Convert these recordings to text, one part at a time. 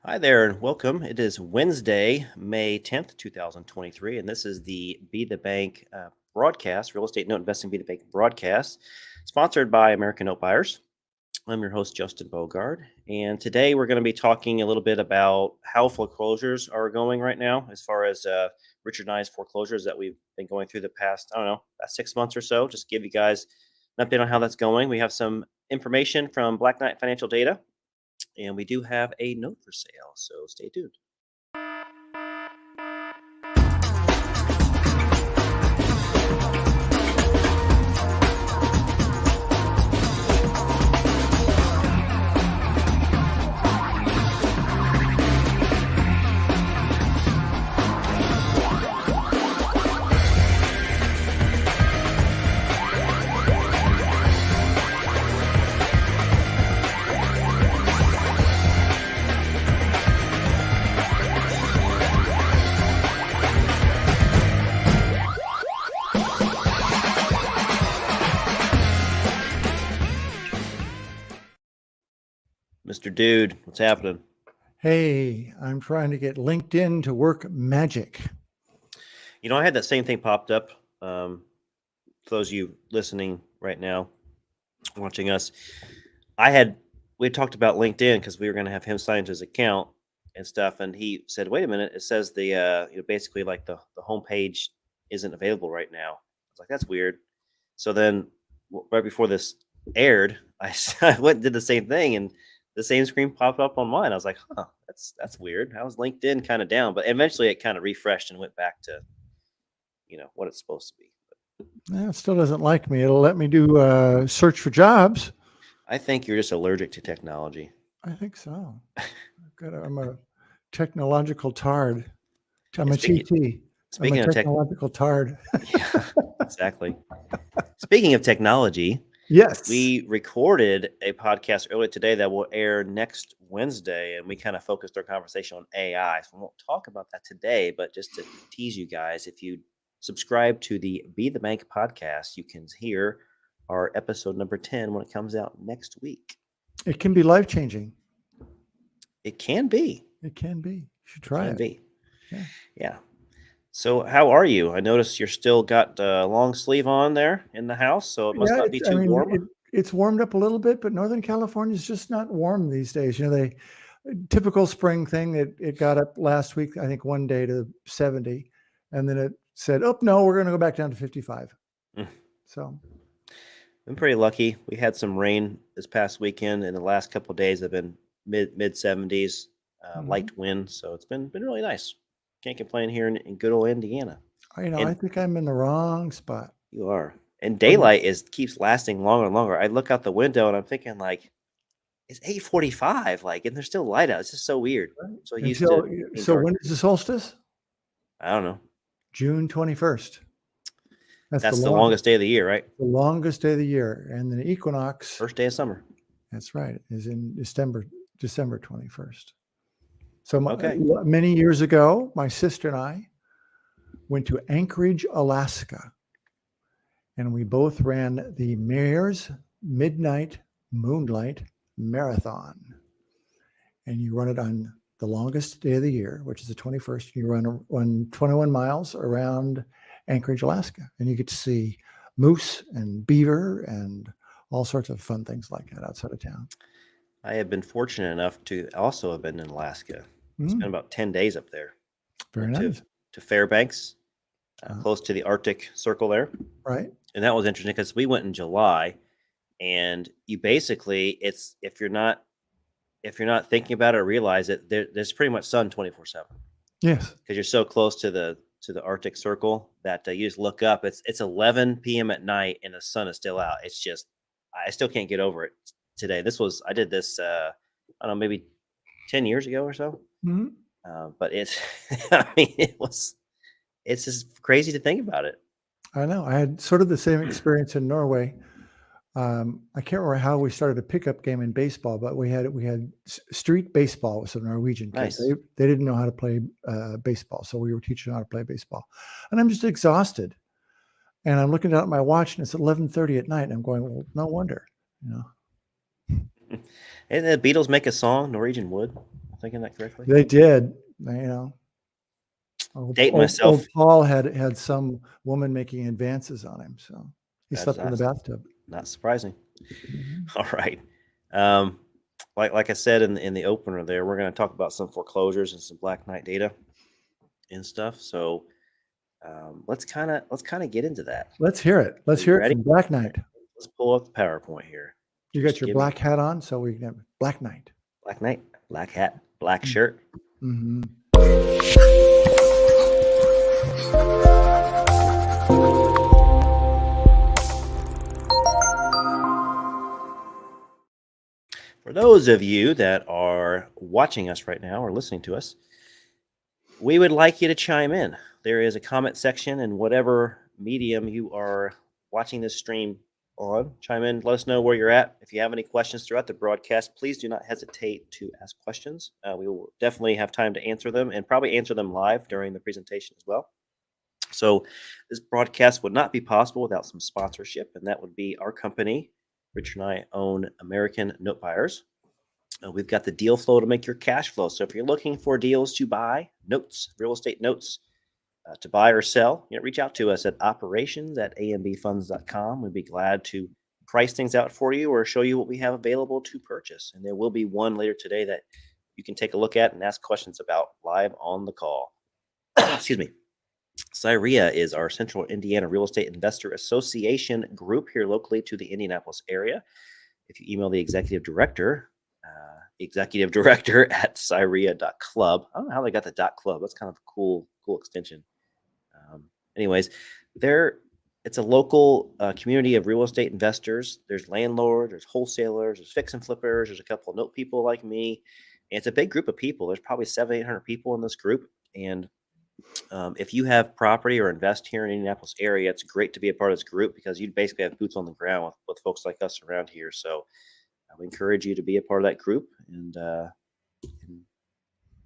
Hi there and welcome. It is Wednesday, May 10th, 2023, and this is the Be the Bank broadcast, Real Estate Note Investing Be the Bank broadcast, sponsored by American Note Buyers. I'm your host, Justin Bogard, and today we're going to be talking a little bit about how foreclosures are going right now, as far as Richard and I's foreclosures that we've been going through the past, past 6 months or so. Just give you guys an update on how that's going. We have some information from Black Knight Financial Data, and we do have a note for sale, so stay tuned. Mr. Dude, what's happening? Hey, I'm trying to get LinkedIn to work magic. I had that same thing popped up. For those of you listening right now, watching us, we talked about LinkedIn because we were going to have him sign into his account and stuff, and he said, "Wait a minute, it says the basically like the homepage isn't available right now." I was like, "That's weird." So then, right before this aired, I went and did the same thing, and the same screen popped up on mine. I was like, "Huh, that's weird." How was LinkedIn kind of down? But eventually, it kind of refreshed and went back to what it's supposed to be. It still doesn't like me. It'll let me do search for jobs. I think you're just allergic to technology. I think so. I'm a technological tard. I'm a Speaking, TT. I'm a technological tard. Yeah, exactly. Speaking of technology, Yes. we recorded a podcast earlier today that will air next Wednesday, and we kind of focused our conversation on AI. So we won't talk about that today, but just to tease you guys, if you subscribe to the Be the Bank podcast, you can hear our episode number 10 when it comes out next week. It can be life-changing. It can be. It can be. You should try it. Be. Yeah. So how are you? I noticed you're still got a long sleeve on there in the house, so it must not be too warm. It's warmed up a little bit, but Northern California is just not warm these days. Typical spring thing. It got up last week, I think, one day to 70, and then it said, "Oh no, we're going to go back down to 55." So I'm pretty lucky. We had some rain this past weekend, and the last couple of days have been mid 70s, light wind, so it's been really nice. Can't complain here in good old Indiana. I think I'm in the wrong spot. You are. And daylight keeps lasting longer and longer. I look out the window and I'm thinking, like, it's 8:45, and there's still light out. It's just so weird. So when is the solstice? I don't know. June 21st. That's the longest day of the year, right? The longest day of the year. And the equinox, first day of summer. That's right, is in December 21st. So many years ago, my sister and I went to Anchorage, Alaska, and we both ran the Mayor's Midnight Moonlight Marathon. And you run it on the longest day of the year, which is the 21st. You run 21 miles around Anchorage, Alaska, and you get to see moose and beaver and all sorts of fun things like that outside of town. I have been fortunate enough to also have been in Alaska. Spent about 10 days up there. Very nice. To Fairbanks, close to the Arctic Circle there. Right. And that was interesting because we went in July, and you basically, if you're not thinking about it or realize it, there's pretty much sun 24/7. Yes. Because you're so close to the Arctic Circle that you just look up. It's 11 p.m. at night and the sun is still out. It's just, I still can't get over it today. I did this, I don't know, maybe 10 years ago or so. But it's, it's just crazy to think about it. I know. I had sort of the same experience in Norway. I can't remember how we started a pickup game in baseball, but we had street baseball with some Norwegian kids. Nice. They didn't know how to play baseball, so we were teaching them how to play baseball. And I'm just exhausted. And I'm looking down at my watch, and it's 11:30 at night, and I'm going, well, no wonder, And the Beatles make a song, Norwegian Wood. I'm thinking that correctly. They did. Date myself. Old Paul had some woman making advances on him, so he slept in the bathtub. Not surprising. Mm-hmm. All right. Like I said in the opener there, we're going to talk about some foreclosures and some Black Knight data and stuff. So let's kind of get into that. Let's hear it. Let's hear it from Black Knight. Let's pull up the PowerPoint here. You got your black hat on, so we can have Black Knight. Black Knight, black hat, black shirt. Mm-hmm. For those of you that are watching us right now or listening to us, we would like you to chime in. There is a comment section in whatever medium you are watching this stream on. Chime in, let us know where you're at. If you have any questions throughout the broadcast, please do not hesitate to ask questions. We will definitely have time to answer them and probably answer them live during the presentation as well. So this broadcast would not be possible without some sponsorship, and that would be our company. Richard and I own American Note Buyers. We've got the deal flow to make your cash flow. So if you're looking for deals to buy, notes, real estate notes, to buy or sell, reach out to us at operations@ambfunds.com. We'd be glad to price things out for you or show you what we have available to purchase. And there will be one later today that you can take a look at and ask questions about live on the call. Excuse me. CYREA is our Central Indiana Real Estate Investor Association group here locally to the Indianapolis area. If you email the executive director at cyrea.club. I don't know how they got the .club. That's kind of a cool extension. Anyways, it's a local community of real estate investors. There's landlords, there's wholesalers, there's fix and flippers, there's a couple of note people like me. And it's a big group of people. There's probably 700-800 people in this group. And if you have property or invest here in the Indianapolis area, it's great to be a part of this group because you basically have boots on the ground with folks like us around here. So I would encourage you to be a part of that group. And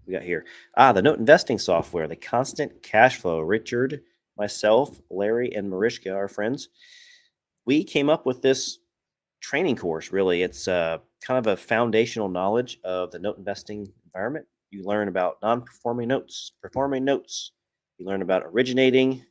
we got here. The note investing software, the Constant Cash Flow. Richard, myself, Larry, and Mariska, our friends, we came up with this training course, really. It's kind of a foundational knowledge of the note investing environment. You learn about non-performing notes, performing notes. You learn about originating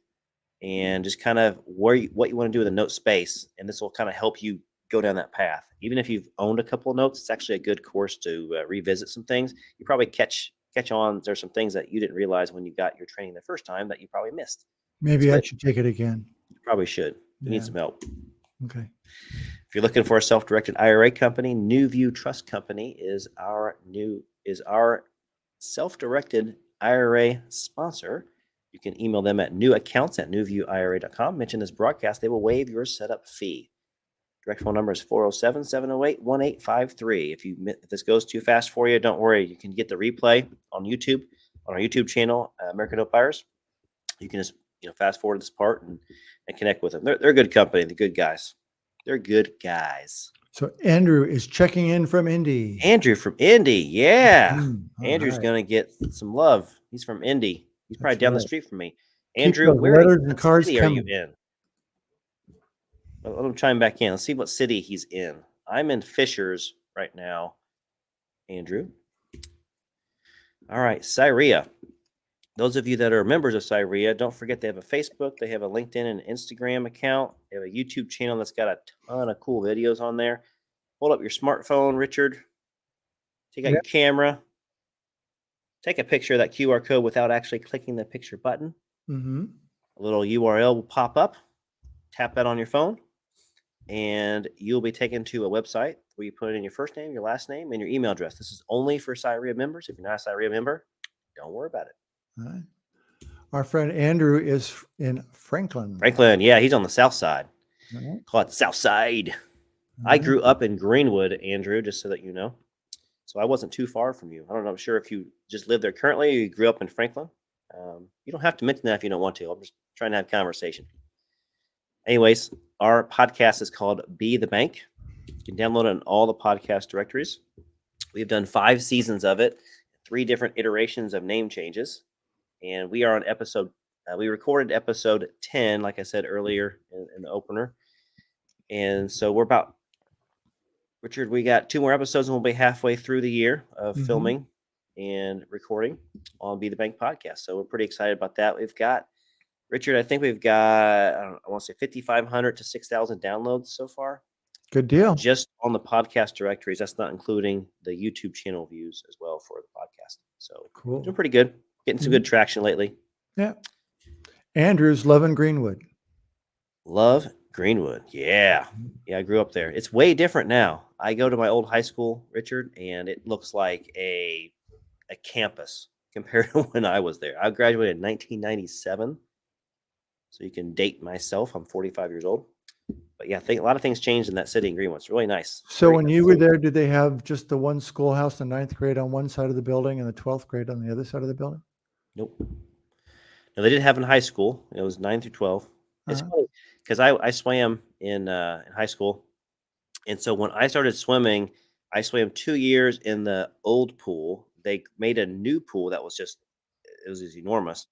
and just kind of what you want to do with the note space. And this will kind of help you go down that path. Even if you've owned a couple of notes, it's actually a good course to revisit some things. You probably catch on. There's some things that you didn't realize when you got your training the first time that you probably missed. Maybe I should take it again. You probably should. You need some help. Okay. If you're looking for a self-directed IRA company, NewView Trust Company is our self-directed IRA sponsor. You can email them at newaccounts@newviewira.com. Mention this broadcast. They will waive your setup fee. Direct phone number is 407-708-1853. If this goes too fast for you, don't worry. You can get the replay on YouTube, on our YouTube channel, American Note Buyers. You can just fast forward this part and connect with them. They're a good company. They're good guys. They're good guys. So Andrew is checking in from Indy. Andrew from Indy, yeah. Andrew's right. going to get some love. He's from Indy. He's probably down the street from me. Keep Andrew, where letters and cards city are you in? Let him chime back in. Let's see what city he's in. I'm in Fishers right now. Andrew. All right, CYREA. Those of you that are members of CYREA, don't forget they have a Facebook, they have a LinkedIn and Instagram account. They have a YouTube channel that's got a ton of cool videos on there. Hold up your smartphone, Richard. Take out your camera. Take a picture of that QR code without actually clicking the picture button. Mm-hmm. A little URL will pop up. Tap that on your phone, and you'll be taken to a website where you put in your first name, your last name, and your email address. This is only for CYREA members. If you're not a CYREA member, don't worry about it. All right. Our friend Andrew is in Franklin. Franklin, yeah, he's on the south side. Right. Call it the south side. I grew up in Greenwood, Andrew, just so that you know. So I wasn't too far from you. I don't know. I'm sure if you just live there currently or you grew up in Franklin. You don't have to mention that if you don't want to. I'm just trying to have conversation. Anyways, our podcast is called Be the Bank. You can download it in all the podcast directories. We've done 5 seasons of it, 3 different iterations of name changes. And we are on episode, we recorded episode 10, like I said earlier in the opener. And so we're about, Richard, we got 2 more episodes and we'll be halfway through the year of filming. and recording on Be the Bank podcast. So we're pretty excited about that. We've got, Richard, I think we've got, I want to say 5,500 to 6,000 downloads so far. Good deal. Just on the podcast directories. That's not including the YouTube channel views as well for the podcast. So Cool. doing pretty good. Getting some good traction lately. Yeah. Andrew's loving Greenwood. Love Greenwood. Yeah. Yeah, I grew up there. It's way different now. I go to my old high school, Richard, and it looks like a campus compared to when I was there. I graduated in 1997. So you can date myself. I'm 45 years old. But yeah, I think a lot of things changed in that city in Greenwood. It's really nice. So when you were there, did they have just the one schoolhouse, the 9th grade on one side of the building and the 12th grade on the other side of the building? Nope. No, they did have in high school. It was 9 through 12. It's funny because I swam in high school. And so when I started swimming, I swam 2 years in the old pool. They made a new pool that was just enormous.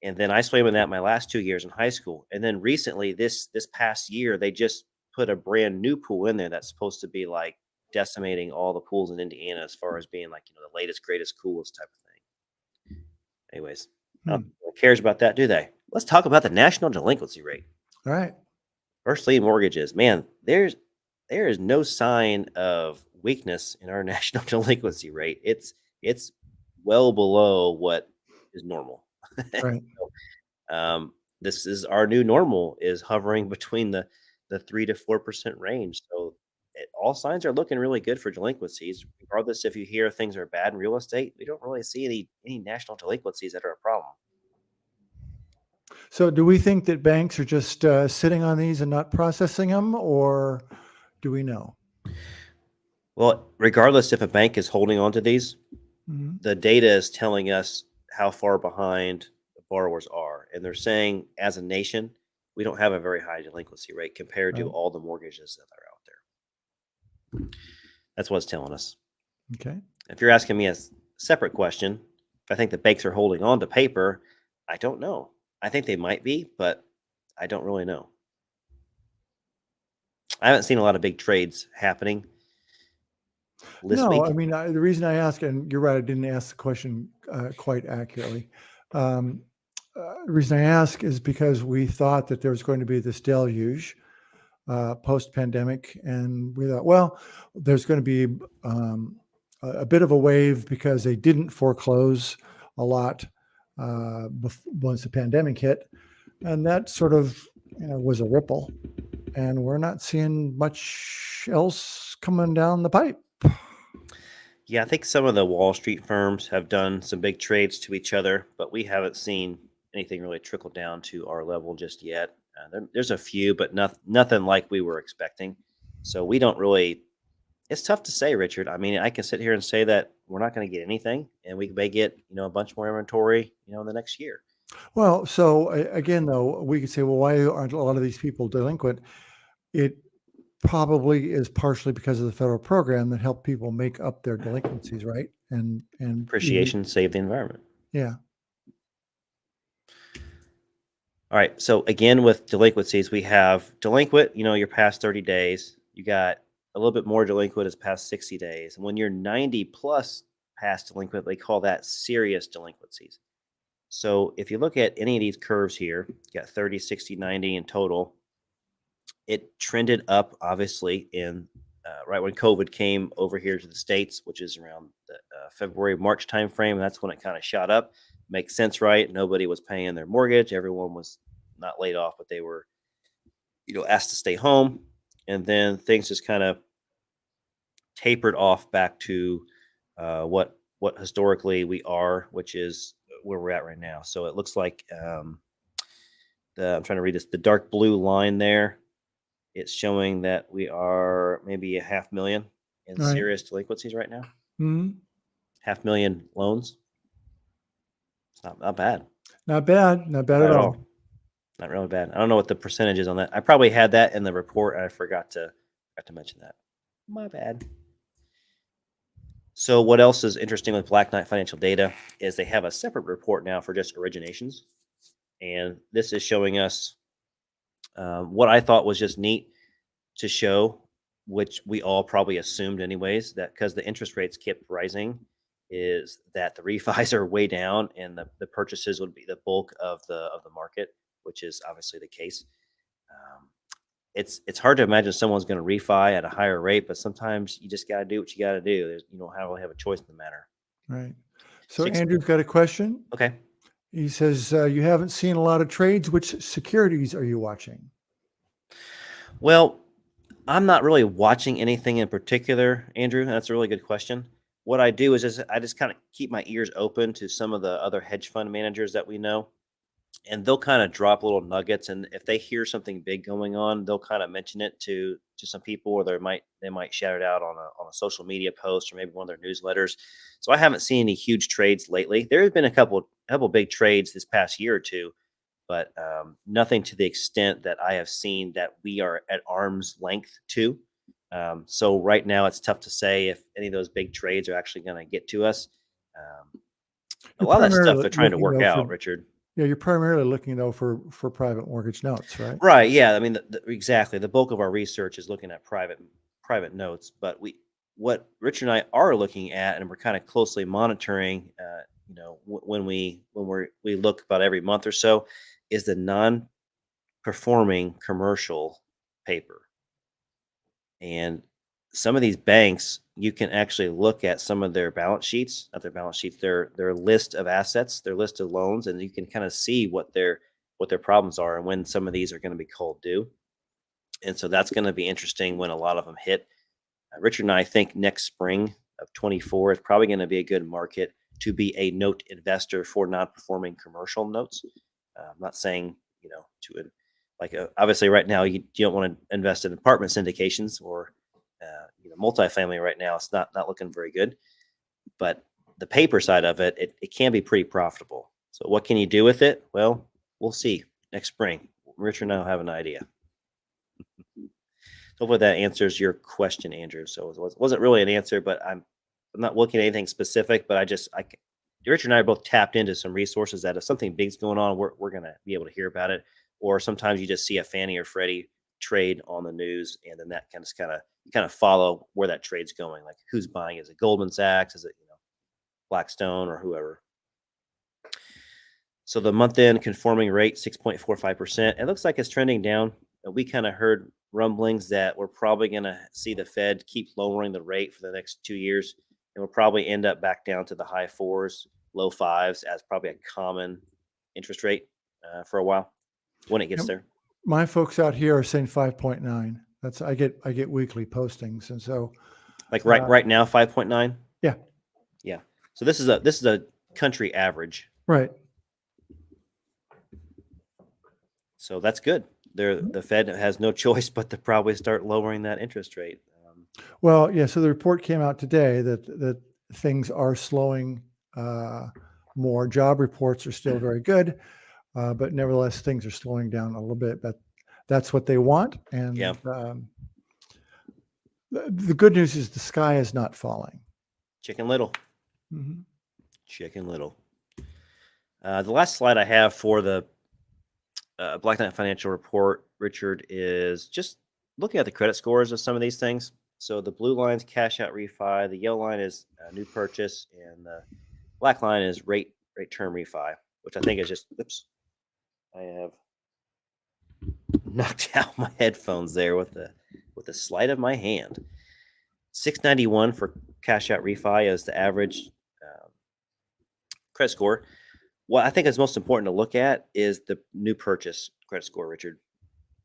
And then I swam in that my last 2 years in high school. And then recently, this past year, they just put a brand new pool in there that's supposed to be like decimating all the pools in Indiana as far as being like, the latest, greatest, coolest type of thing. Anyways, no one cares about that, do they? Let's talk about the national delinquency rate. All right. First lien mortgages. Man, there is no sign of weakness in our national delinquency rate. It's well below what is normal. Right. This is our new normal, is hovering between the 3 to 4% range. So all signs are looking really good for delinquencies. Regardless if you hear things are bad in real estate, we don't really see any national delinquencies that are a problem. So do we think that banks are just sitting on these and not processing them, or do we know? Well, regardless if a bank is holding on to these, the data is telling us how far behind the borrowers are. And they're saying, as a nation, we don't have a very high delinquency rate compared to all the mortgages that are out there. That's what it's telling us. Okay. If you're asking me a separate question, if I think the banks are holding on to paper, I don't know. I think they might be, but I don't really know. I haven't seen a lot of big trades happening this week. I mean, the reason I ask, and you're right, I didn't ask the question quite accurately. The reason I ask is because we thought that there was going to be this deluge post-pandemic, and we thought, well, there's going to be a bit of a wave because they didn't foreclose a lot once the pandemic hit, and that sort of was a ripple, and we're not seeing much else coming down the pipe. Yeah, I think some of the Wall Street firms have done some big trades to each other, but we haven't seen anything really trickle down to our level just yet. There's a few, but nothing like we were expecting. So we don't really. It's tough to say, Richard. I mean, I can sit here and say that we're not going to get anything, and we may get a bunch more inventory, in the next year. Well, so again, though, we could say, well, why aren't a lot of these people delinquent? It probably is partially because of the federal program that helped people make up their delinquencies, right? And Appreciation, save the environment. Yeah. All right. So again, with delinquencies, we have delinquent, you're past 30 days. You got a little bit more delinquent is past 60 days. And when you're 90 plus past delinquent, they call that serious delinquencies. So if you look at any of these curves here, you got 30, 60, 90 in total. It trended up, obviously, in right when COVID came over here to the States, which is around the February, March timeframe. That's when it kind of shot up. Makes sense, right? Nobody was paying their mortgage. Everyone was not laid off, but they were, asked to stay home. And then things just kind of tapered off back to what historically we are, which is where we're at right now. So it looks like I'm trying to read this. The dark blue line there, it's showing that we are maybe 500,000 in serious delinquencies right now. 500,000 loans. It's not bad. Not bad at all. Not really bad. I don't know what the percentage is on that. I probably had that in the report, and I forgot to mention that. My bad. So what else is interesting with Black Knight Financial Data is they have a separate report now for just originations. And this is showing us what I thought was just neat to show, which we all probably assumed anyways, that because the interest rates kept rising, is that the refis are way down and the purchases would be the bulk of the market, which is obviously the case. Um, it's hard to imagine someone's going to refi at a higher rate, but sometimes you just got to do what you got to do. You don't really have a choice in the matter. Right. So Six. Andrew's got a question. Okay. He says, you haven't seen a lot of trades. Which securities are you watching? Well, I'm not really watching anything in particular, Andrew. That's a really good question. What I do is I just kind of keep my ears open to some of the other hedge fund managers that we know, and they'll kind of drop little nuggets. And if they hear something big going on, they'll kind of mention it to some people, or they might shout it out on a social media post or maybe one of their newsletters. So I haven't seen any huge trades lately. There have been a couple big trades this past year or two, but nothing to the extent that I have seen that we are at arm's length to. So right now, it's tough to say if any of those big trades are actually going to get to us. A lot of that stuff they're trying to work out, Richard. Yeah, you're primarily looking though for private mortgage notes, right? Right. Yeah. I mean, exactly. The bulk of our research is looking at private notes, but what Richard and I are looking at, and we're kind of closely monitoring, when we look about every month or so, is the non-performing commercial paper. And some of these banks, you can actually look at some of their balance sheets, not their balance sheets, their list of assets, their list of loans, and you can kind of see what their problems are and when some of these are going to be called due. And so that's going to be interesting when a lot of them hit. Richard and I think next spring of 24 is probably going to be a good market to be a note investor for non-performing commercial notes. I'm not saying, obviously right now you don't want to invest in apartment syndications or multifamily right now. It's not looking very good, but the paper side of it can be pretty profitable. So what can you do with it? Well, we'll see next spring. Richard and I will have an idea. Hopefully that answers your question, Andrew. So it wasn't really an answer, but I'm not looking at anything specific, but Richard and I are both tapped into some resources that if something big's going on, we're going to be able to hear about it. Or sometimes you just see a Fannie or Freddie trade on the news, and then that kind of follow where that trade's going. Like who's buying? Is it Goldman Sachs? Is it Blackstone or whoever? So the month-end conforming rate 6.45%. It looks like it's trending down. We kind of heard rumblings that we're probably going to see the Fed keep lowering the rate for the next 2 years, and we'll probably end up back down to the high 4s, low 5s as probably a common interest rate for a while when it gets there. My folks out here are saying 5.9. That's I get weekly postings, and so like right now 5.9. Yeah. So this is a country average, right? So that's good. The Fed has no choice but to probably start lowering that interest rate. Well, yeah. So the report came out today that things are slowing more. Job reports are still very good, but nevertheless, things are slowing down a little bit. But that's what they want. And the good news is the sky is not falling. Chicken Little. Mm-hmm. Chicken Little. The last slide I have for the Black Knight Financial Report, Richard, is just looking at the credit scores of some of these things. So the blue line's cash out refi, the yellow line is new purchase, and the black line is rate term refi, which I think is just, oops, I have knocked out my headphones there with the sleight of my hand. 691 for cash out refi is the average credit score. What I think is most important to look at is the new purchase credit score, Richard.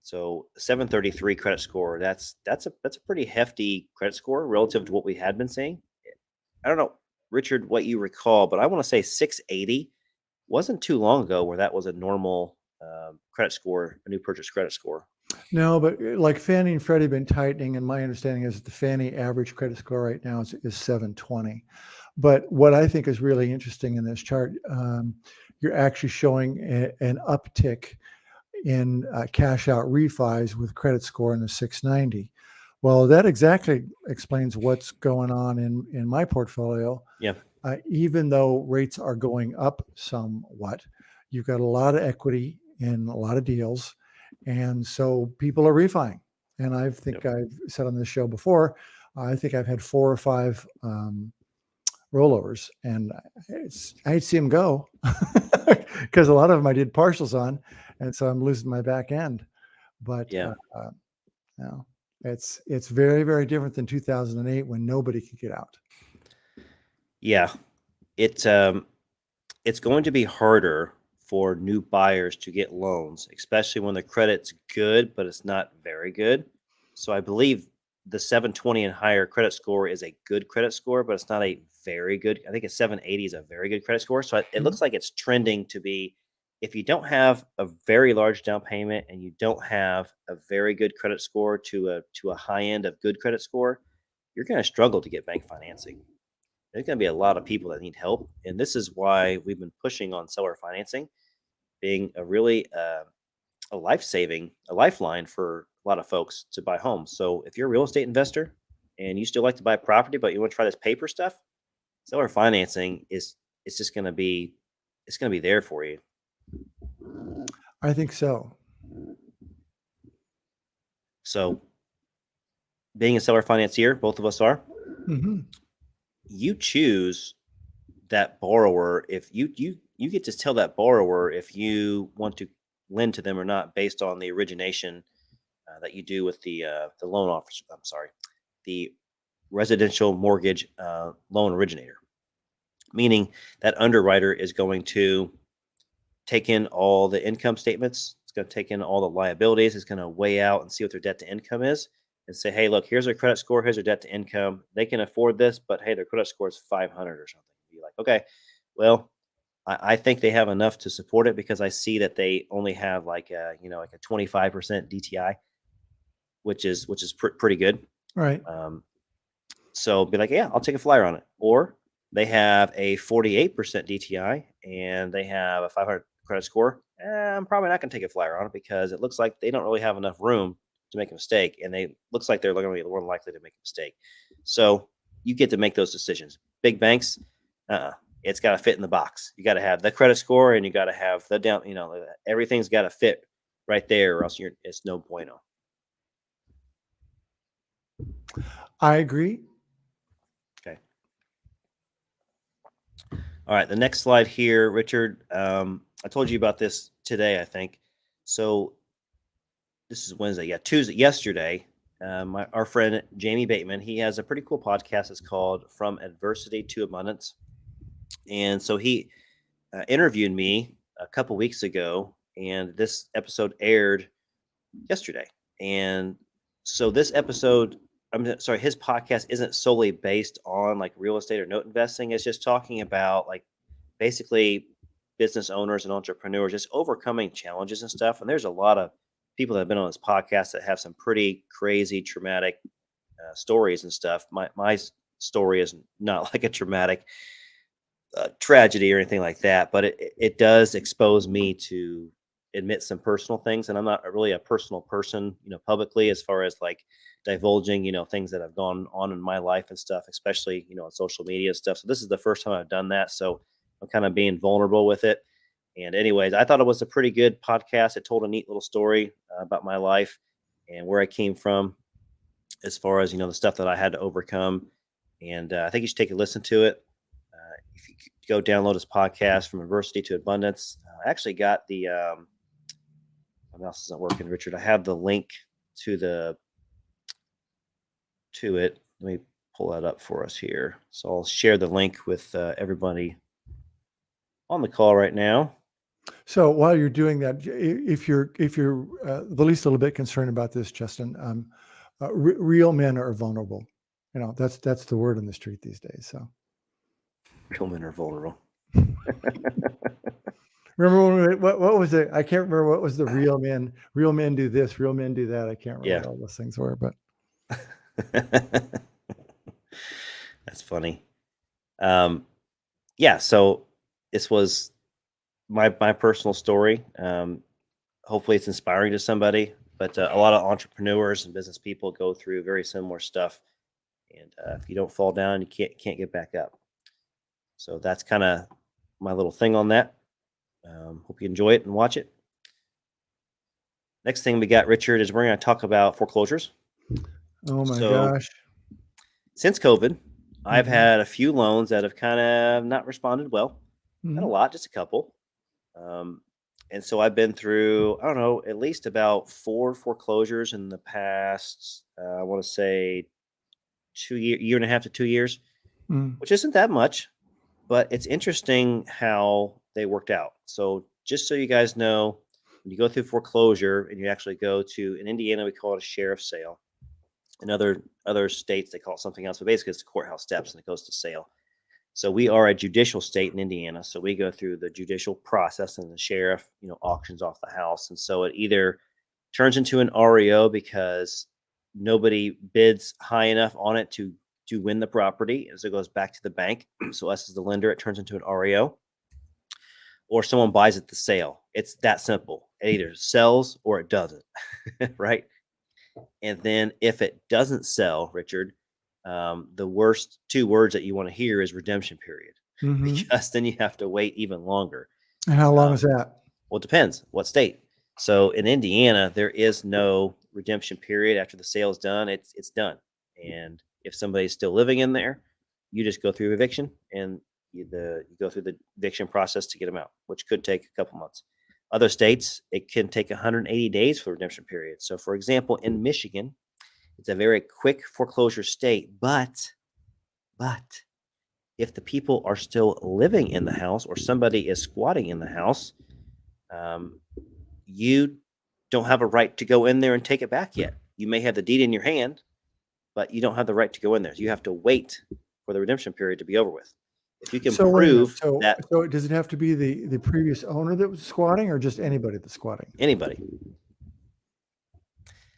So 733 credit score, that's a pretty hefty credit score relative to what we had been seeing. I don't know, Richard, what you recall, but I want to say 680 wasn't too long ago where that was a normal credit score, a new purchase credit score. No, but like Fannie and Freddie have been tightening, and my understanding is the Fannie average credit score right now is 720. But what I think is really interesting in this chart, you're actually showing an uptick in cash out refis with credit score in the 690. Well, that exactly explains what's going on in my portfolio. Yeah. Even though rates are going up somewhat, you've got a lot of equity in a lot of deals. And so people are refining. And I've said on this show before, I think I've had 4 or 5 rollovers, and I'd see them go because a lot of them I did partials on, and so I'm losing my back end. But Yeah. no, it's very, very different than 2008 when nobody could get out. Yeah. It's going to be harder for new buyers to get loans, especially when the credit's good, but it's not very good. So I believe the 720 and higher credit score is a good credit score, but it's not a very good. I think a 780 is a very good credit score. So it looks like it's trending to be, if you don't have a very large down payment and you don't have a very good credit score to a high end of good credit score, you're going to struggle to get bank financing. There's going to be a lot of people that need help, and this is why we've been pushing on seller financing being a really a lifeline for a lot of folks to buy homes. So if you're a real estate investor and you still like to buy property, but you want to try this paper stuff, seller financing is it's just going to be it's going to be there for you. I think so. So being a seller financier, both of us are. Mm-hmm. You choose that borrower. If you get to tell that borrower if you want to lend to them or not based on the origination that you do with the loan officer. I'm sorry, the residential mortgage loan originator, meaning that underwriter is going to take in all the income statements. It's going to take in all the liabilities. It's going to weigh out and see what their debt to income is and say, hey, look, here's their credit score. Here's their debt to income. They can afford this, but hey, their credit score is 500 or something. Be like, okay, well, I think they have enough to support it because I see that they only have like a 25% DTI, which is pretty good. Right. So be like, yeah, I'll take a flyer on it. Or they have a 48% DTI and they have a 500 credit score. I'm probably not going to take a flyer on it because it looks like they don't really have enough room to make a mistake, and they looks like they're going to be more likely to make a mistake. So you get to make those decisions. Big banks, it's got to fit in the box. You got to have the credit score and you got to have the down. Everything's got to fit right there, or else it's no bueno. I agree. Okay. All right. The next slide here, Richard. I told you about this today, I think. So this is Wednesday. Yeah, Tuesday. Yesterday, our friend Jamie Bateman, he has a pretty cool podcast. It's called From Adversity to Abundance. And so he interviewed me a couple weeks ago, and this episode aired yesterday. And so this episode, his podcast isn't solely based on like real estate or note investing. It's just talking about like basically business owners and entrepreneurs just overcoming challenges and stuff. And there's a lot of people that have been on this podcast that have some pretty crazy, traumatic stories and stuff. My story is not like a traumatic tragedy or anything like that, but it does expose me to admit some personal things, and I'm not really a personal person, publicly, as far as like divulging, things that have gone on in my life and stuff, especially, on social media and stuff. So this is the first time I've done that. So I'm kind of being vulnerable with it. And anyways, I thought it was a pretty good podcast. It told a neat little story about my life and where I came from as far as, the stuff that I had to overcome. And I think you should take a listen to it. If you go download this podcast, From Adversity to Abundance, I actually got the, my mouse isn't working, Richard. I have the link to it. Let me pull that up for us here. So I'll share the link with everybody on the call right now. So while you're doing that, if you're the least little bit concerned about this, Justin, real men are vulnerable. That's the word on the street these days. So real men are vulnerable. Remember what was it? I can't remember what was the real men. Real men do this. Real men do that. I can't remember what all those things were, but that's funny. Yeah. So this was my personal story. Hopefully, it's inspiring to somebody. But a lot of entrepreneurs and business people go through very similar stuff, and if you don't fall down, you can't get back up. So that's kind of my little thing on that. Hope you enjoy it and watch it. Next thing we got, Richard, is we're going to talk about foreclosures. Oh my gosh. Since COVID, I've had a few loans that have kind of not responded well. Not a Mhm. lot, just a couple. Um, and so I've been through, I don't know, at least about 4 foreclosures in the past, I want to say 2 year and a half to 2 years, Mm. which isn't that much, but it's interesting how they worked out. So just so you guys know, when you go through foreclosure and you actually go to, in Indiana, we call it a sheriff's sale. In other states, they call it something else, but basically it's the courthouse steps and it goes to sale. So we are a judicial state in Indiana. So we go through the judicial process and the sheriff, auctions off the house. And so it either turns into an REO because nobody bids high enough on it to win the property. And so it goes back to the bank. So us as the lender, it turns into an REO, or someone buys it to sale. It's that simple. It either sells or it doesn't. Right. And then if it doesn't sell, Richard, the worst 2 words that you want to hear is redemption period, Mhm. because then you have to wait even longer. And how long Um, is that? well, it depends what state. So in Indiana, there is no redemption period after the sale is done. It's done. And if somebody's still living in there, you just go through eviction and you go through the eviction process to get them out, which could take a couple months. Other states, it can take 180 days for redemption period. So, for example, in Michigan, it's a very quick foreclosure state, but if the people are still living in the house or somebody is squatting in the house, um, you don't have a right to go in there and take it back yet. You may have the deed in your hand, but you don't have the right to go in there. You have to wait for the redemption period to be over with. If you can So wait a minute. prove So that so does it have to be the previous owner that was squatting or just anybody that's squatting? anybody,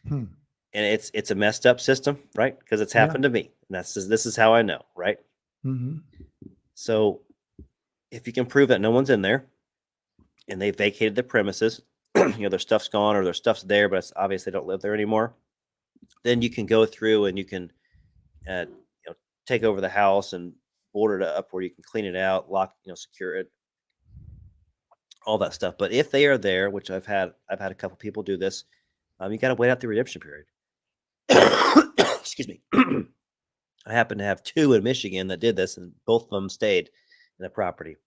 Hmm. and it's a messed up system, right? Because it's Yeah. happened to me. And this is how I know, right? Mhm. So if you can prove that no one's in there and they vacated the premises, their stuff's gone or their stuff's there, but it's obvious they don't live there anymore, then you can go through and you can uh, take over the house and board it up where you can clean it out, lock, secure it, all that stuff. But if they are there, which I've had a couple people do this, you got to wait out the redemption period. Excuse me. I happen to have two in Michigan that did this, and both of them stayed in the property.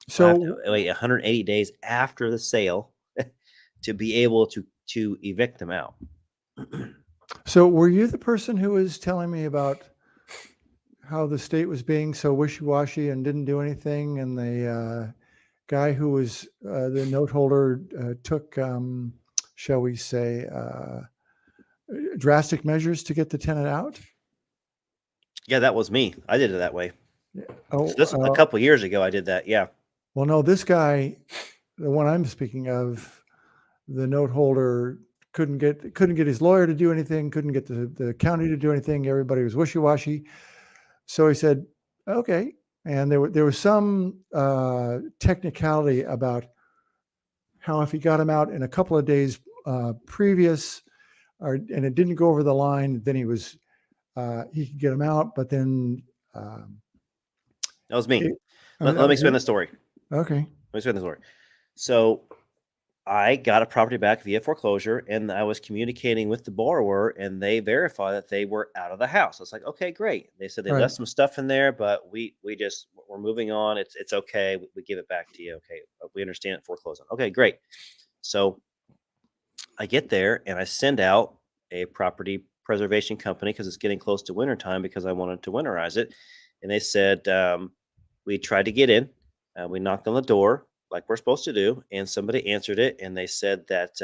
So I have So to wait 180 days after the sale to be able to evict them out. so were you the person who was telling me about how the state was being so wishy-washy and didn't do anything, and the guy who was the note holder took, shall we say, drastic measures to get the tenant out? Yeah, that was me. I did it that way. Yeah. So Oh, this a couple years ago, I did that. Yeah. well, no, this guy, the one I'm speaking of, the note holder couldn't get his lawyer to do anything, couldn't get the county to do anything. Everybody was wishy-washy. So he said, okay. And there was some technicality about how if he got him out in a couple of days previous, and it didn't go over the line, then he could get him out. But then um, That was me. it, Let me explain the story. okay, Let me explain the story. So I got a property back via foreclosure, and I was communicating with the borrower, and they verified that they were out of the house. I was like, okay, great. They said they right. left some stuff in there, but we're moving on. It's okay. We give it back to you. Okay, we understand it, foreclosing. Okay, great. So I get there and I send out a property preservation company because it's getting close to winter time because I wanted to winterize it, and they said we tried to get in. We knocked on the door like we're supposed to do, and somebody answered it, and they said that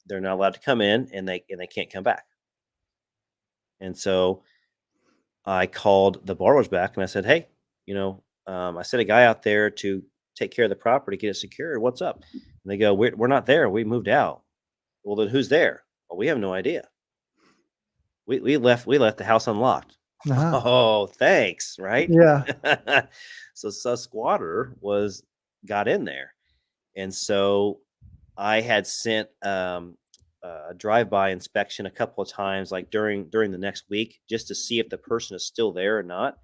they're not allowed to come in, and they can't come back. And so I called the borrowers back and I said, "Hey, I sent a guy out there to take care of the property, get it secure. What's up?" And they go, "We're not there. We moved out." Well, then who's there? Well, we have no idea. We left the house unlocked. Uh-huh. Oh, thanks, right? Yeah. So a squatter got in there. And so I had sent a drive-by inspection a couple of times, like during the next week, just to see if the person is still there or not.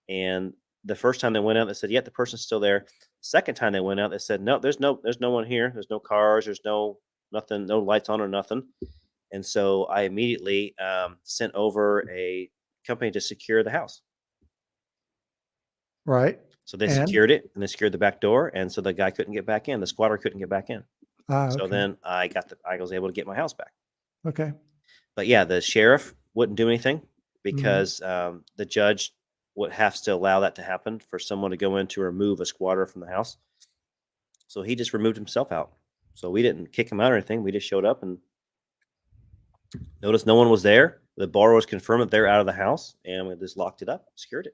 And the first time they went out, they said, "Yeah, the person's still there." Second time they went out, they said, "No, there's no one here. There's no cars. There's nothing, no lights on or nothing." And so I immediately sent over a company to secure the house. Right. So they And secured it, and they secured the back door, and so the guy couldn't get back in. The squatter couldn't get back in. So okay. then I was able to get my house back. Okay. But yeah, the sheriff wouldn't do anything Mhm. because the judge would have to allow that to happen for someone to go in to remove a squatter from the house. So he just removed himself out. So we didn't kick him out or anything. We just showed up and noticed no one was there. The borrowers confirmed that they're out of the house, and we just locked it up, secured it.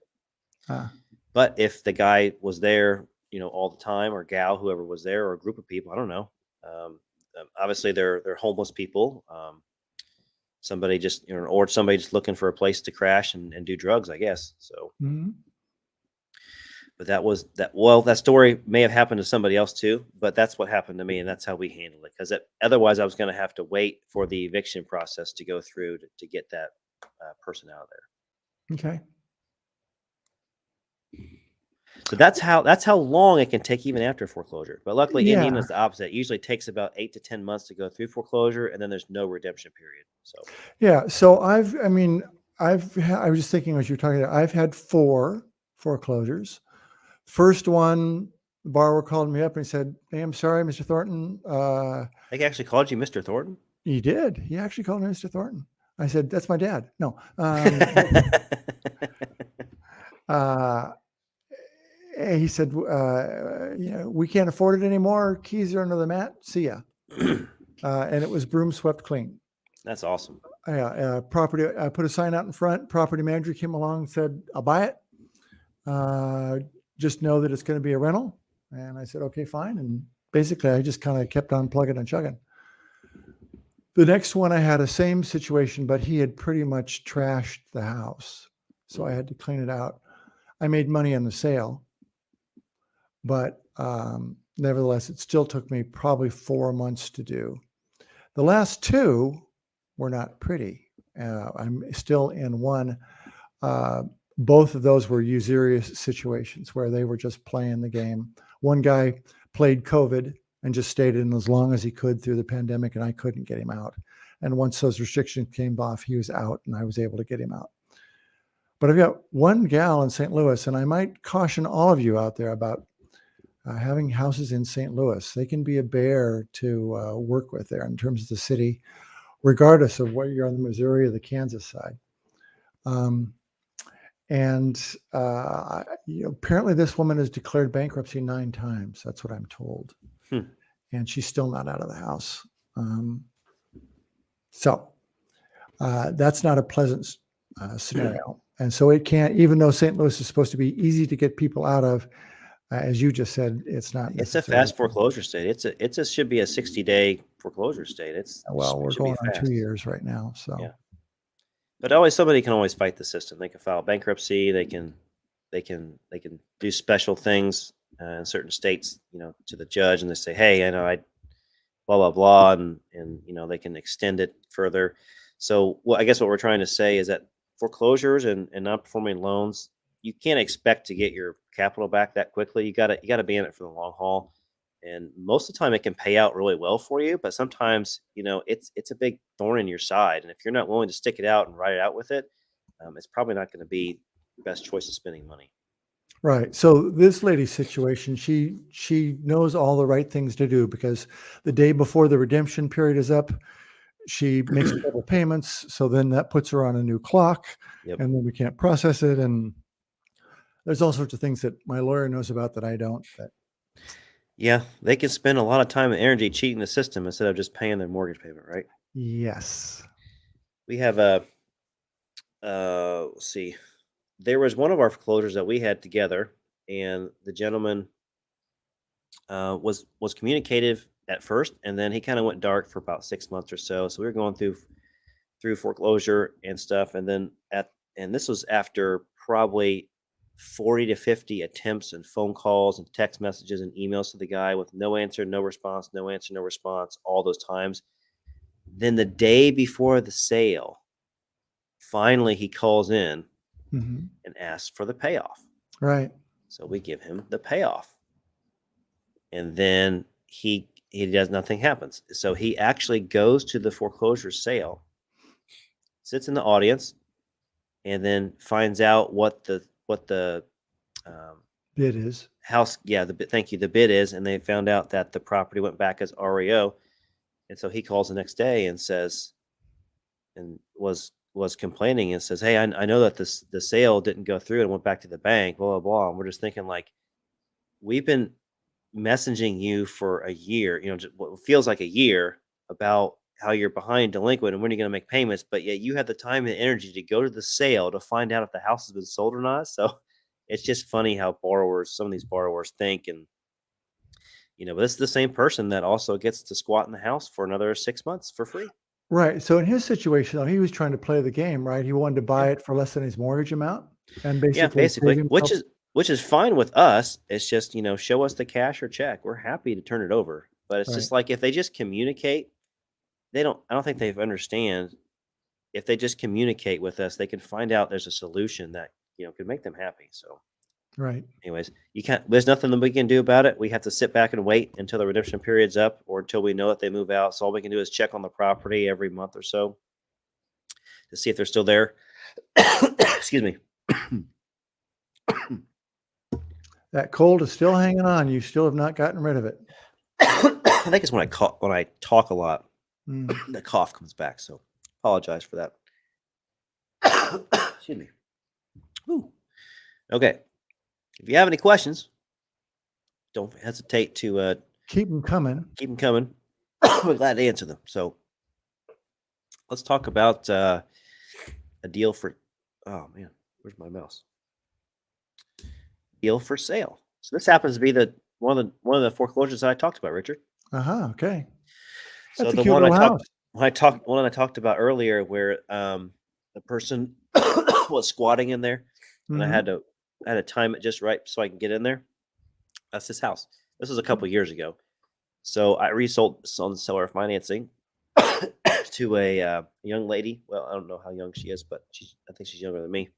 Ah, But if the guy was there, all the time, or gal, whoever was there, or a group of people, I don't know. Obviously, they're homeless people. Somebody just, or somebody just looking for a place to crash and do drugs, I guess. So, mhm. but that was that. Well, that story may have happened to somebody else too, but that's what happened to me, and that's how we handled it. Because otherwise, I was going to have to wait for the eviction process to go through to get that person out of there. Okay. So that's how long it can take even after foreclosure. But luckily, Indiana Yeah. is the opposite. It usually takes about 8 to 10 months to go through foreclosure, and then there's no redemption period. So Yeah. So I was just thinking as you're talking, I've had 4 foreclosures. First one, the borrower called me up and he said, "Hey, I'm sorry, Mr. Thornton." they actually called you Mr. Thornton. He did. He actually called me Mr. Thornton. I said, "That's my dad." No. Uh, he said, "We can't afford it anymore. Keys are under the mat. See ya." And it was broom swept clean. That's awesome. Property. I put a sign out in front. Property manager came along and said, "I'll buy it. Just know that it's going to be a rental." And I said, "Okay, fine." And basically, I just kind of kept on plugging and chugging. The next one, I had a same situation, but he had pretty much trashed the house, so I had to clean it out. I made money on the sale, but nevertheless, it still took me probably 4 months to do. The last 2 were not pretty. I'm still in one. Both of those were usurious situations where they were just playing the game. One guy played COVID and just stayed in as long as he could through the pandemic, and I couldn't get him out. And once those restrictions came off, he was out, and I was able to get him out. But I've got one gal in St. Louis, and I might caution all of you out there about having houses in St. Louis. They can be a bear to work with there in terms of the city, regardless of whether you're on the Missouri or the Kansas side. Apparently this woman has declared bankruptcy 9 times. That's what I'm told. And she's still not out of the house. So that's not a pleasant scenario. And so it can't, even though St. Louis is supposed to be easy to get people out of, as you just said, it's not. It's a fast foreclosure state. It should be a 60-day foreclosure state. We're going on 2 years right now. So yeah. But somebody can always fight the system. They can file bankruptcy. They can do special things in certain states, to the judge, and they say, "Hey, I know I blah blah blah," and they can extend it further. So, I guess what we're trying to say is that foreclosures and non-performing loans, you can't expect to get your capital back that quickly. You gotta be in it for the long haul. And most of the time it can pay out really well for you, but sometimes, it's a big thorn in your side. And if you're not willing to stick it out and ride it out with it, it's probably not going to be the best choice of spending money. Right. So this lady's situation, she knows all the right things to do, because the day before the redemption period is up, she makes a couple payments. So then that puts her on a new clock, Yep. and then we can't process it. And there's all sorts of things that my lawyer knows about that I don't. Yeah, they can spend a lot of time and energy cheating the system instead of just paying their mortgage payment, right? Yes. We have let's see. There was one of our foreclosures that we had together, and the gentleman was communicative at first, and then he kind of went dark for about 6 months or so. So we were going through foreclosure and stuff, and then and this was after probably 40 to 50 attempts and phone calls and text messages and emails to the guy with no answer, no response, no answer, no response, all those times. Then the day before the sale, finally he calls in and asks for the payoff. Right. So we give him the payoff. And then he does, nothing happens. So he actually goes to the foreclosure sale, sits in the audience, and then finds out what the Bid is. house. Yeah, thank you. The bid is, and they found out that the property went back as REO, and so he calls the next day and says, and was complaining and says, "Hey, I know that the sale didn't go through and went back to the bank, blah blah blah." And we're just thinking like, we've been messaging you for a year, just what feels like a year, about how you're behind delinquent and when you're going to make payments, but yet you had the time and energy to go to the sale to find out if the house has been sold or not. So it's just funny how some of these borrowers think. And but this is the same person that also gets to squat in the house for another 6 months for free. Right. So in his situation, though, he was trying to play the game, right? He wanted to buy it for less than his mortgage amount and Yeah, basically save basically, which himself. is fine with us. It's just, show us the cash or check. We're happy to turn it over. But it's Right. just like, if they just communicate, I don't think they understand. If they just communicate with us, they can find out there's a solution that, could make them happy. So Right. anyways, there's nothing that we can do about it. We have to sit back and wait until the redemption period's up or until we know that they move out. So all we can do is check on the property every month or so to see if they're still there. Excuse me. That cold is still hanging on. You still have not gotten rid of it. I think it's when I talk a lot, Mm. the cough comes back. So apologize for that. Excuse me. Ooh. Okay. If you have any questions, don't hesitate to Keep them coming. keep them coming. We're glad to answer them. So let's talk about a deal for. Oh man, where's my mouse? Deal for sale. So this happens to be one of the foreclosures that I talked about, Richard. Okay. So That's a the cute one little house. one I talked about earlier, where the person was squatting in there, and I Mhm. had to time it just right so I can get in there. That's his house. This was a couple years ago. So I resold on the seller financing to a young lady. Well, I don't know how young she is, but I think she's younger than me.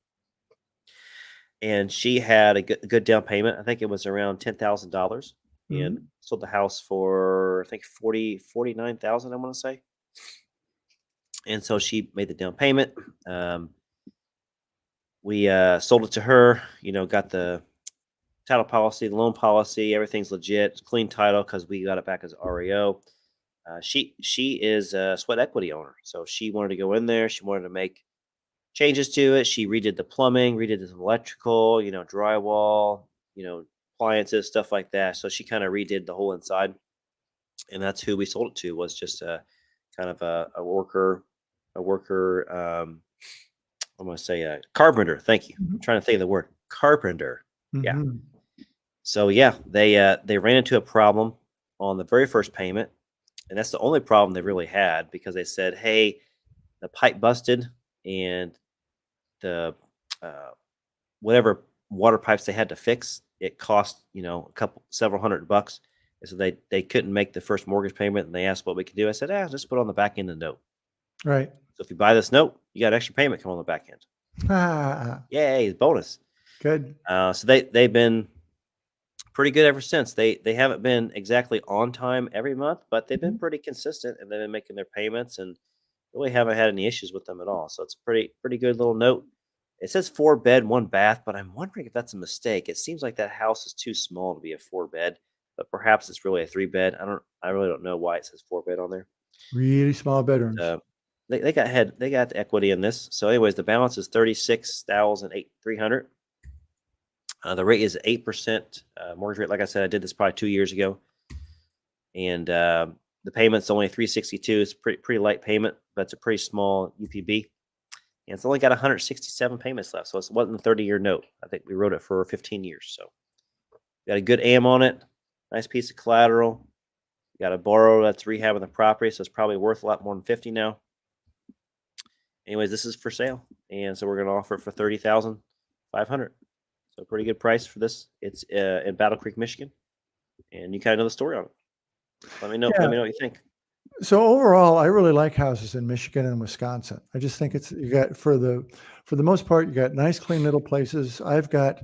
And she had a good down payment. I think it was around $10,000, and Mhm. sold the house for, I think, 49,000. I want to say. And so she made the down payment. We sold it to her. Got the title policy, the loan policy, everything's legit. It's clean title because we got it back as REO. She is a sweat equity owner, so she wanted to go in there. She wanted to make changes to it. She redid the plumbing, redid the electrical, drywall, appliances, stuff like that. So she kind of redid the whole inside, and that's who we sold it to. Was just a kind of a worker, I'm going to say a carpenter. Thank you. I'm Mhm. trying to think of the word carpenter. Yeah. Mhm. So yeah, they ran into a problem on the very first payment, and that's the only problem they really had, because they said, "Hey, the pipe busted, and the uh, whatever water pipes they had to fix, it cost several $100." And so they couldn't make the first mortgage payment, and they asked what we could do. I said, just put on the back end of the note. Right. So if you buy this note, you got an extra payment come on the back end. Ah, Yay, bonus. good. So they've been pretty good ever since. They haven't been exactly on time every month, but they've been Mhm. pretty consistent, and they've been making their payments, and really haven't had any issues with them at all. So it's a pretty good little note. It says 4 bed, 1 bath, but I'm wondering if that's a mistake. It seems like that house is too small to be a 4 bed, but perhaps it's really a 3 bed. I really don't know why it says 4 bed on there. Really small But bedrooms. they got the equity in this. So anyways, the balance is 36,300. The rate is 8% mortgage rate. Like I said, I did this probably 2 years ago, and the payment's only 362. It's pretty light payment, but it's a pretty small UPB, and it's only got 167 payments left. So it wasn't a 30-year note. I think we wrote it for 15 years. So got a good AM on it. Nice piece of collateral. Got a borrower that's rehabbing the property, so it's probably worth a lot more than 50 now. Anyways, this is for sale, and so we're going to offer it for 30,500. So pretty good price for this. It's in Battle Creek, Michigan, and you kind of know the story on it. Let me know. Yeah. Let me know what you think. So overall, I really like houses in Michigan and Wisconsin. I just think you got for the most part, you got nice, clean little places. I've got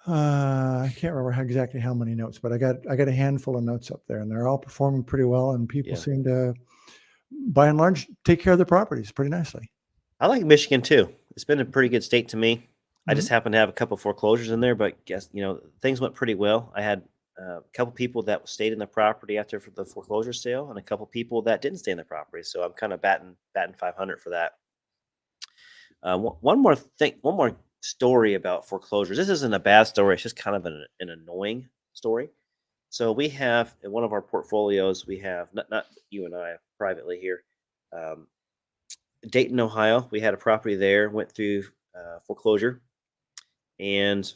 I can't remember exactly how many notes, but I got a handful of notes up there, and they're all performing pretty well. And people Yeah. seem to, by and large, take care of their properties pretty nicely. I like Michigan too. It's been a pretty good state to me. I just happened to have a couple foreclosures in there, but guess, things went pretty well. I had a couple people that stayed in the property after the foreclosure sale, and a couple people that didn't stay in the property. So I'm kind of batting 500 for that. One more story about foreclosures. This isn't a bad story. It's just kind of an annoying story. So we have in one of our portfolios, we have not you and I privately here, Dayton, Ohio. We had a property there, went through foreclosure, and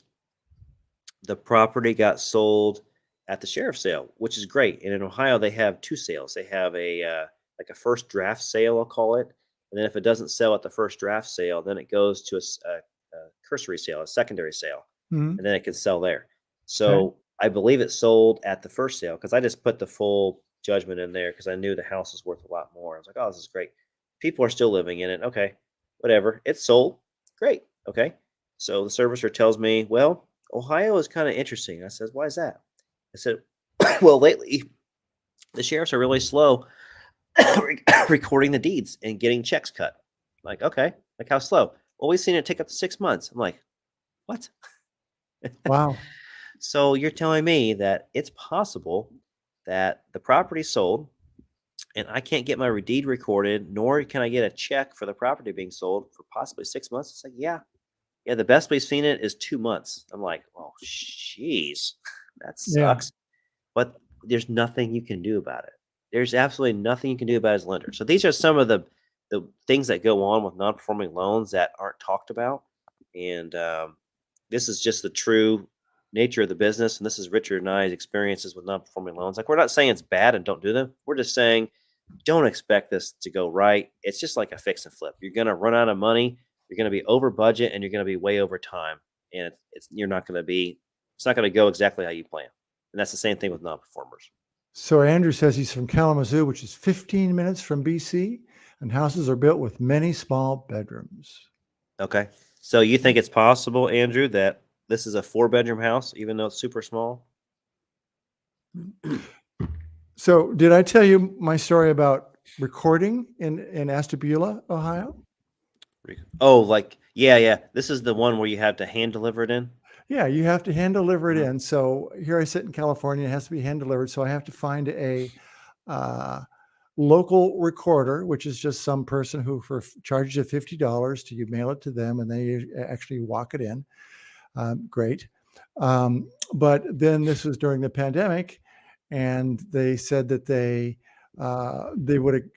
the property got sold at the sheriff's sale, which is great. And in Ohio, they have two sales. They have a like a first draft sale, I'll call it. And then if it doesn't sell at the first draft sale, then it goes to a cursory sale, a secondary sale, and then it can sell there. So I believe it sold at the first sale because I just put the full judgment in there because I knew the house was worth a lot more. I was like, oh, this is great. People are still living in it. Okay, whatever. It's sold. Great. Okay. So the servicer tells me, well, Ohio is kind of interesting. I says, why is that? I said, well, lately the sheriffs are really slow recording the deeds and getting checks cut. I'm like, okay, like how slow? Well, we've seen it take up to 6 months. I'm like, what? Wow. So you're telling me that it's possible that the property sold and I can't get my deed recorded, nor can I get a check for the property being sold for possibly 6 months? It's like, yeah, the best we've seen it is 2 months. I'm like, oh, jeez, that sucks. But there's nothing you can do about it. There's absolutely nothing you can do about it as a lender. So these are some of the things that go on with non-performing loans that aren't talked about. And this is just the true nature of the business. And this is Richard and I's experiences with non-performing loans. Like, we're not saying it's bad and don't do them. We're just saying, don't expect this to go right. It's just like a fix and flip. You're going to run out of money. You're going to be over budget, and you're going to be way over time. And it's not going to go exactly how you plan. And that's the same thing with non-performers. So Andrew says he's from Kalamazoo, which is 15 minutes from BC, and houses are built with many small bedrooms. Okay. So you think it's possible, Andrew, that this is a 4-bedroom house, even though it's super small? So did I tell you my story about recording in Ashtabula, Ohio? Oh, yeah. This is the one where you have to hand deliver it in? Yeah, you have to hand deliver it in. So here I sit in California, it has to be hand delivered. So I have to find a local recorder, which is just some person who charges you $50 to you mail it to them, and they actually walk it in. Great. But then this was during the pandemic, and they said that they would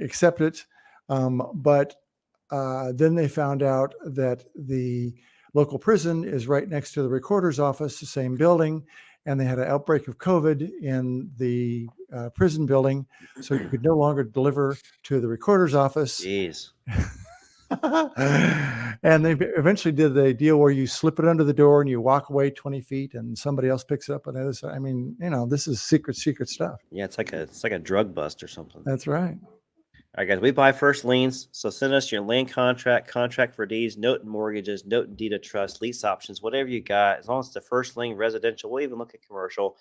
accept it. But then they found out that the local prison is right next to the recorder's office, the same building, and they had an outbreak of COVID in the prison building, so you could no longer deliver to the recorder's office. Jeez. And they eventually did the deal where you slip it under the door and you walk away 20 feet and somebody else picks it up on the other side. I mean, this is secret stuff. Yeah, it's like a drug bust or something. That's right. All right, guys, we buy first liens. So send us your land contract for deeds, note and mortgages, note and deed of trust, lease options, whatever you got. As long as it's the first lien, residential, we'll even look at commercial.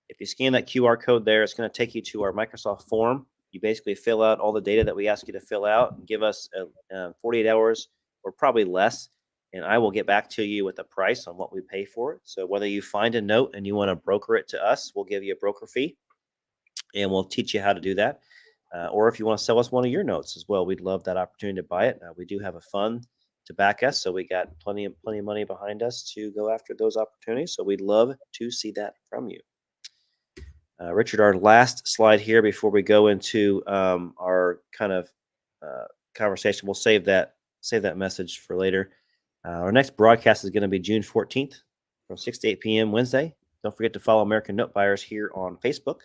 If you scan that QR code there, it's going to take you to our Microsoft form. You basically fill out all the data that we ask you to fill out and give us 48 hours or probably less, and I will get back to you with a price on what we pay for it. So whether you find a note and you want to broker it to us, we'll give you a broker fee, and we'll teach you how to do that. Or if you want to sell us one of your notes as well, we'd love that opportunity to buy it. We do have a fund to back us, so we got plenty of money behind us to go after those opportunities. So we'd love to see that from you. Richard, our last slide here before we go into our kind of conversation. We'll save that message for later. Our next broadcast is going to be June 14th from 6 to 8 p.m. Wednesday. Don't forget to follow American Note Buyers here on Facebook,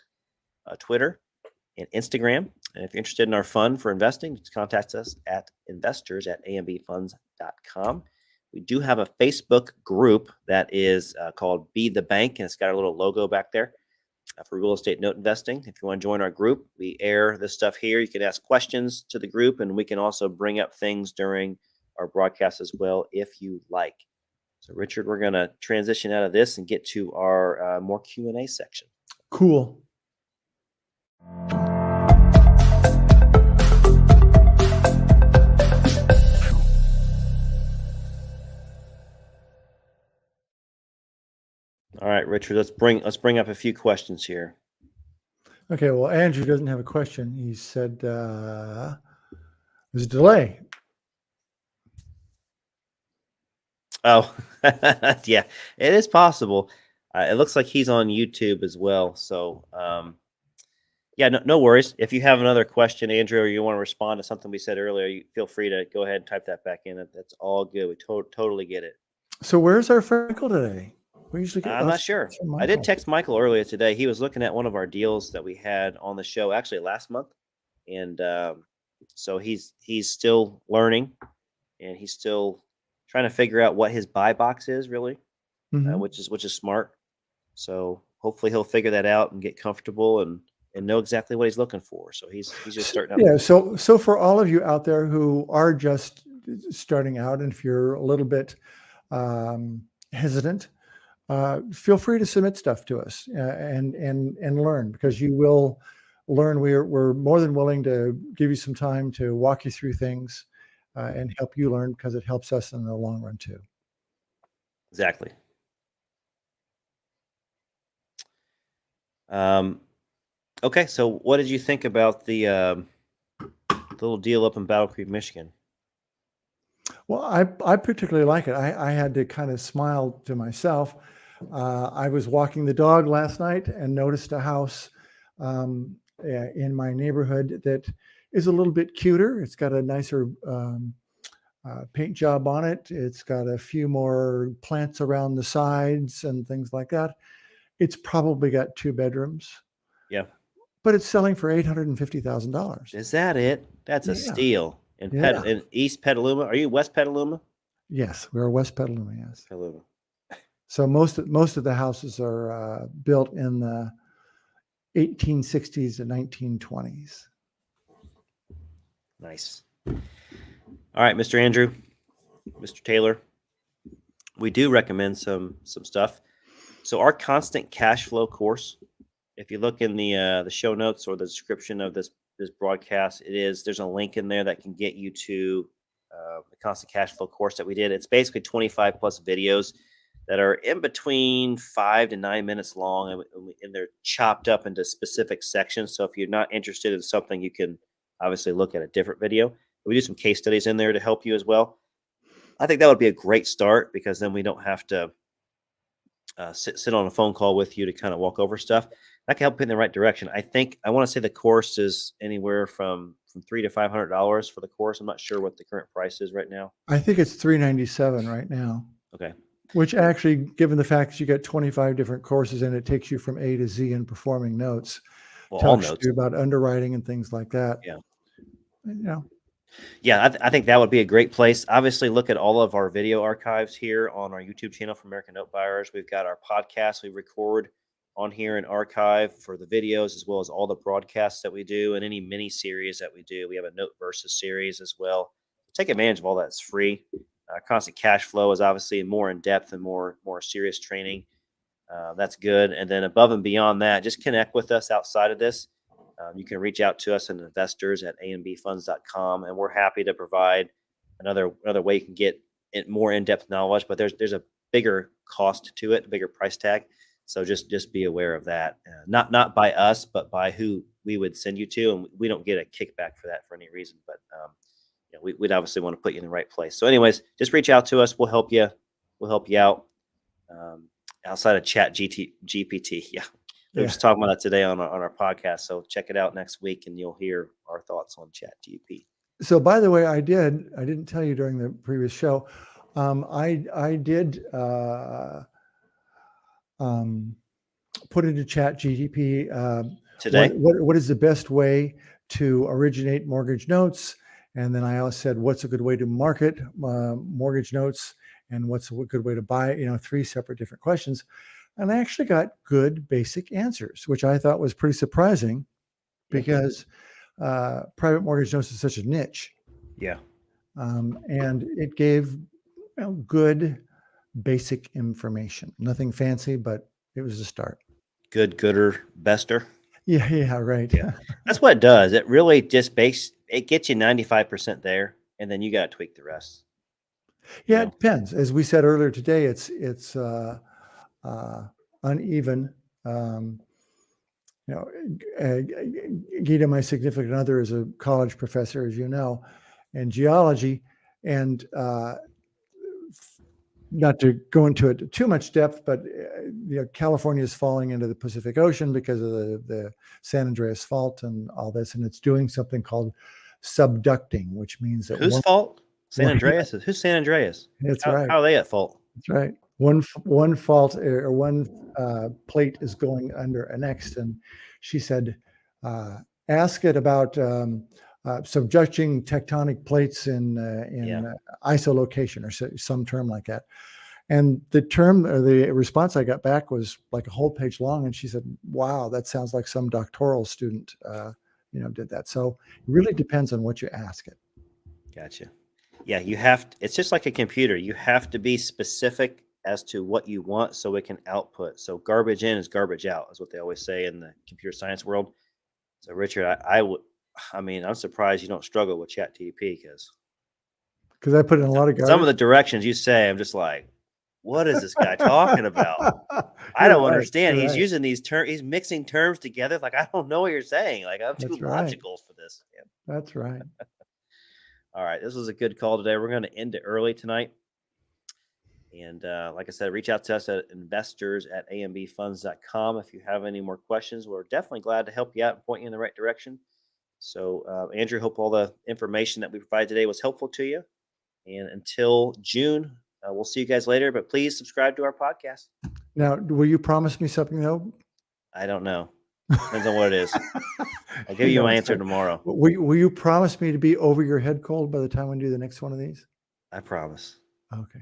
Twitter, and Instagram. And if you're interested in our fund for investing, just contact us at investors@ambfunds.com. We do have a Facebook group that is called Be the Bank, and it's got our little logo back there for real estate note investing. If you want to join our group, we air this stuff here. You can ask questions to the group, and we can also bring up things during our broadcast as well if you like. So, Richard, we're going to transition out of this and get to our more Q&A section. Cool. All right, Richard, let's bring up a few questions here. Okay, well, Andrew doesn't have a question. He said there's a delay. Oh, yeah, it is possible. It looks like he's on YouTube as well. So, yeah, no worries. If you have another question, Andrew, or you want to respond to something we said earlier, you feel free to go ahead and type that back in. That's all good. We totally get it. So where's our friend Michael today? We usually get I'm not lots of sure. questions from I did Michael. text Michael earlier today. He was looking at one of our deals that we had on the show actually last month, and so he's still learning, and he's still trying to figure out what his buy box is really, Mhm. which is smart. So hopefully he'll figure that out and get comfortable and know exactly what he's looking for. So he's just starting out. Yeah. So for all of you out there who are just starting out, and if you're a little bit hesitant, feel free to submit stuff to us and learn, because you will learn. We're more than willing to give you some time to walk you through things and help you learn, because it helps us in the long run too. Exactly. Okay, so what did you think about the little deal up in Battle Creek, Michigan? Well, I particularly like it. I had to kind of smile to myself. I was walking the dog last night and noticed a house in my neighborhood that is a little bit cuter. It's got a nicer paint job on it. It's got a few more plants around the sides and things like that. It's probably got 2 bedrooms, Yeah. but it's selling for $850,000. Is that it? That's a Yeah. steal. Yeah. In East Petaluma. Are you West Petaluma? Yes, we're West Petaluma. Yes. Petaluma. So most of the houses are built in the 1860s and 1920s. Nice. All right, Mr. Andrew, Mr. Taylor, we do recommend some stuff. So our constant cash flow course, if you look in the show notes or the description of this broadcast, there's a link in there that can get you to the constant cash flow course that we did. It's basically 25 plus videos that are in between 5 to 9 minutes long, and they're chopped up into specific sections. So if you're not interested in something, you can obviously look at a different video. We do some case studies in there to help you as well. I think that would be a great start, because then we don't have to sit on a phone call with you to kind of walk over stuff. That can help you in the right direction. I want to say the course is anywhere from $300 to $500 for the course. I'm not sure what the current price is right now. I think it's $397 right now. Okay. Which actually, given the fact that you got 25 different courses and it takes you from A to Z in performing notes, Well, all talks notes. to you about underwriting and things like that. Yeah. Yeah, I think that would be a great place. Obviously, look at all of our video archives here on our YouTube channel for American Note Buyers. We've got our podcast we record on here and archive for the videos, as well as all the broadcasts that we do and any mini series that we do. We have a Note Versus series as well. Take advantage of all that. It's free. Constant cash flow is obviously more in depth and more serious training. That's good. And then above and beyond that, just connect with us outside of this. You can reach out to us at investors@ambfunds.com, and we're happy to provide another way you can get more in-depth knowledge. But there's a bigger cost to it, a bigger price tag. So just be aware of that. Not by us, but by who we would send you to, and we don't get a kickback for that for any reason. But we'd obviously want to put you in the right place. So, anyways, just reach out to us. We'll help you. We'll help you out. Outside of GPT, yeah. We were just talking about that today on our podcast. So check it out next week, and you'll hear our thoughts on ChatGPT. So, by the way, I didn't tell you during the previous show. I did put into ChatGPT Today? what is the best way to originate mortgage notes, and then I also said what's a good way to market mortgage notes, and what's a good way to buy it. 3 separate different questions. And I actually got good basic answers, which I thought was pretty surprising, because private mortgage notes is such a niche. Yeah. And it gave good basic information. Nothing fancy, but it was a start. Good, gooder, bester. Yeah, right. Yeah. That's what it does. It really just it gets you 95% there, and then you got to tweak the rest. Yeah, it depends. As we said earlier today, it's a uneven. Gita, my significant other, is a college professor, as you know, in geology, and not to go into it too much depth, but California is falling into the Pacific Ocean because of the San Andreas Fault and all this, and it's doing something called subducting, which means that whose fault? San Andreas. Who's San Andreas? That's how, right. How are they at fault? That's right. One fault or one plate is going under a next, and she said, ask it about subducting tectonic plates in isolocation or some term like that. And the term or the response I got back was like a whole page long, and she said, "Wow, that sounds like some doctoral student, did that." So it really depends on what you ask it. Gotcha. Yeah, you have to, it's just like a computer. You have to be specific as to what you want so it can output. So garbage in is garbage out, is what they always say in the computer science world. So Richard, I'm surprised you don't struggle with ChatGPT because I put in a lot of garbage. Some of the directions you say, I'm just like, what is this guy talking about? I don't understand. He's using these terms. He's mixing terms together. Like, I don't know what you're saying. Like, I'm too logical for this. Yeah. That's right. All right. This was a good call today. We're going to end it early tonight. And like I said, reach out to us at investors@ambfunds.com. If you have any more questions, we're definitely glad to help you out and point you in the right direction. So, Andrew, hope all the information that we provided today was helpful to you. And until June, we'll see you guys later. But please subscribe to our podcast. Now, will you promise me something, though? I don't know. Depends on what it is. I'll give you my answer tomorrow. Will you promise me to be over your head cold by the time we do the next one of these? I promise. Okay.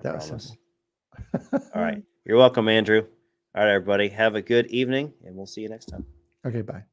That was simple. All right. You're welcome, Andrew. All right, everybody. Have a good evening, and we'll see you next time. Okay, bye.